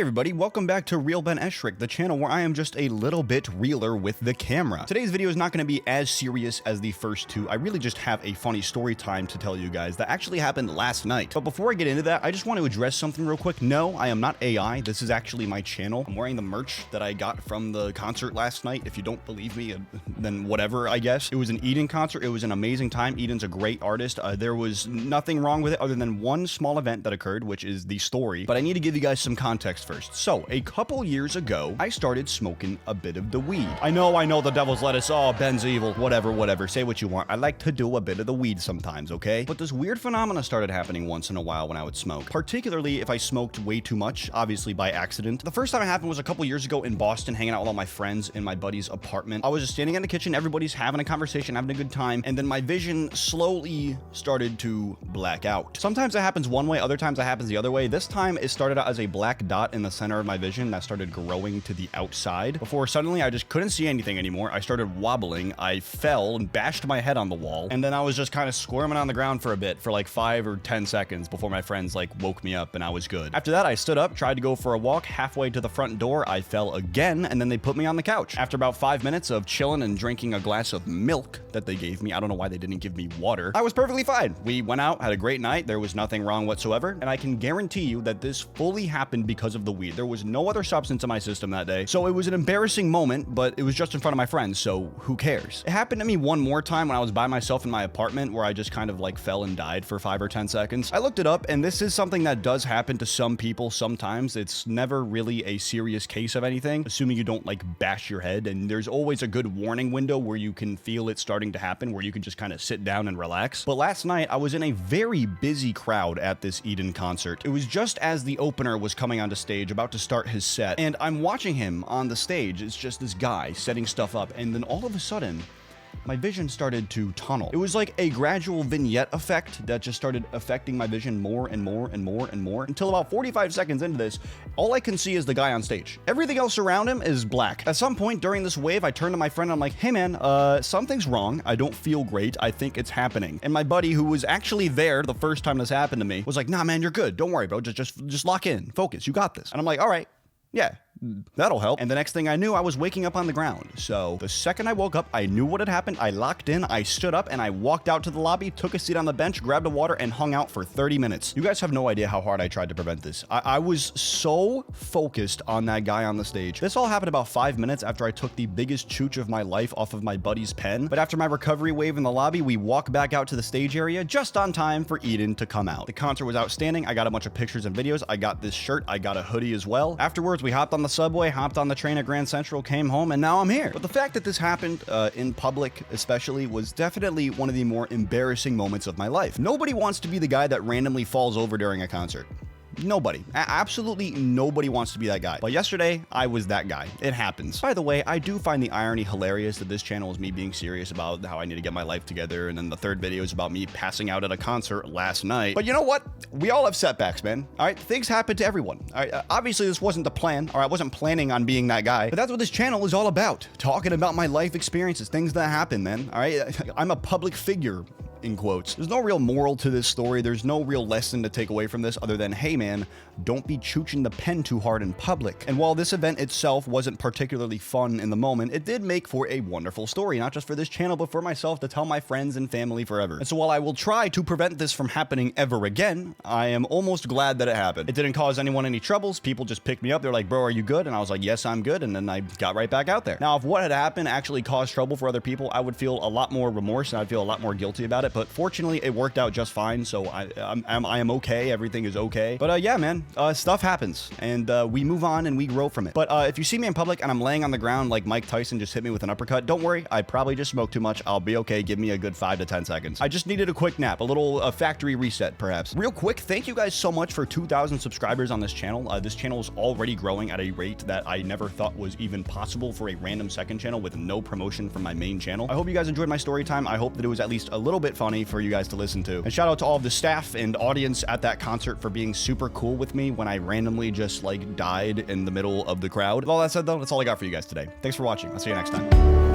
everybody, welcome back to Real Ben Eshrick, the channel where I am just a little bit realer with the camera. Today's video is not going to be as serious as the first two. I really just have a funny story time to tell you guys that actually happened last night. But before I get into that, I just want to address something real quick. No, I am not AI. This is actually my channel. I'm wearing the merch that I got from the concert last night. If you don't believe me, then whatever, I guess. It was an Eden concert. It was an amazing time. Eden's a great artist. There was nothing wrong with it other than one small event that occurred, which is the story. But I need to give you guys some context first. So, a couple years ago, I started smoking a bit of the weed. I know the devil's lettuce. Oh, Ben's evil. Whatever. Say what you want. I like to do a bit of the weed sometimes, okay? But this weird phenomena started happening once in a while when I would smoke. Particularly if I smoked way too much, obviously by accident. The first time it happened was a couple years ago in Boston, hanging out with all my friends in my buddy's apartment. I was just standing in the kitchen, everybody's having a conversation, having a good time, and then my vision slowly started to black out. Sometimes it happens one way, other times it happens the other way. This time it started out as a black dot in the center of my vision that started growing to the outside before suddenly I just couldn't see anything anymore. I started wobbling, I fell and bashed my head on the wall, and then I was just kind of squirming on the ground for a bit for like 5 or 10 seconds before my friends like woke me up and I was good. After that, I stood up, tried to go for a walk. Halfway to the front door, I fell again, and then they put me on the couch. After about 5 minutes of chilling and drinking a glass of milk that they gave me, I don't know why they didn't give me water, I was perfectly fine. We went out, had a great night, there was nothing wrong whatsoever, and I can guarantee you that this fully happened because of the weed. There was no other substance in my system that day, so it was an embarrassing moment, but it was just in front of my friends, so who cares? It happened to me one more time when I was by myself in my apartment where I just kind of like fell and died for 5 or 10 seconds. I looked it up, and this is something that does happen to some people sometimes. It's never really a serious case of anything, assuming you don't like bash your head, and there's always a good warning window where you can feel it starting to happen, where you can just kind of sit down and relax. But last night, I was in a very busy crowd at this Eden concert. It was just as the opener was coming onto stage, about to start his set, and I'm watching him on the stage. It's just this guy setting stuff up, and then all of a sudden, my vision started to tunnel. It was like a gradual vignette effect that just started affecting my vision more and more and more and more until about 45 seconds into this, all I can see is the guy on stage. Everything else around him is black. At some point during this wave, I turned to my friend and I'm like, hey man, something's wrong. I don't feel great. I think it's happening. And my buddy, who was actually there the first time this happened to me, was like, nah man, you're good. Don't worry, bro. Just lock in. Focus. You got this. And I'm like, all right. Yeah, that'll help. And the next thing I knew, I was waking up on the ground. So the second I woke up, I knew what had happened. I locked in, I stood up, and I walked out to the lobby, took a seat on the bench, grabbed a water, and hung out for 30 minutes. You guys have no idea how hard I tried to prevent this. I was so focused on that guy on the stage. This all happened about 5 minutes after I took the biggest chooch of my life off of my buddy's pen. But after my recovery wave in the lobby, we walked back out to the stage area just on time for Eden to come out. The concert was outstanding. I got a bunch of pictures and videos. I got this shirt. I got a hoodie as well. Afterwards, we hopped on the subway, hopped on the train at Grand Central, came home, and now I'm here. But the fact that this happened in public especially was definitely one of the more embarrassing moments of my life. Nobody wants to be the guy that randomly falls over during a concert. Nobody. Absolutely nobody wants to be that guy. But yesterday, I was that guy. It happens. By the way, I do find the irony hilarious that this channel is me being serious about how I need to get my life together, and then the third video is about me passing out at a concert last night. But you know what? We all have setbacks, man. All right? Things happen to everyone. All right? Obviously, this wasn't the plan, or I wasn't planning on being that guy, but that's what this channel is all about. Talking about my life experiences, things that happen, man. All right? I'm a public figure, in quotes. There's no real moral to this story. There's no real lesson to take away from this other than, hey man, don't be chooching the pen too hard in public. And while this event itself wasn't particularly fun in the moment, it did make for a wonderful story, not just for this channel, but for myself to tell my friends and family forever. And so while I will try to prevent this from happening ever again, I am almost glad that it happened. It didn't cause anyone any troubles. People just picked me up. They're like, bro, are you good? And I was like, yes, I'm good. And then I got right back out there. Now, if what had happened actually caused trouble for other people, I would feel a lot more remorse and I'd feel a lot more guilty about it. But fortunately, it worked out just fine. So I am okay. Everything is okay. But yeah, man, stuff happens and we move on and we grow from it. But if you see me in public and I'm laying on the ground like Mike Tyson just hit me with an uppercut, don't worry. I probably just smoked too much. I'll be okay. Give me a good 5 to 10 seconds. I just needed a quick nap, a little factory reset, perhaps. Real quick, thank you guys so much for 2,000 subscribers on this channel. This channel is already growing at a rate that I never thought was even possible for a random second channel with no promotion from my main channel. I hope you guys enjoyed my story time. I hope that it was at least a little bit funny for you guys to listen to. And shout out to all of the staff and audience at that concert for being super cool with me when I randomly just like died in the middle of the crowd. With all that said though, that's all I got for you guys today. Thanks for watching. I'll see you next time.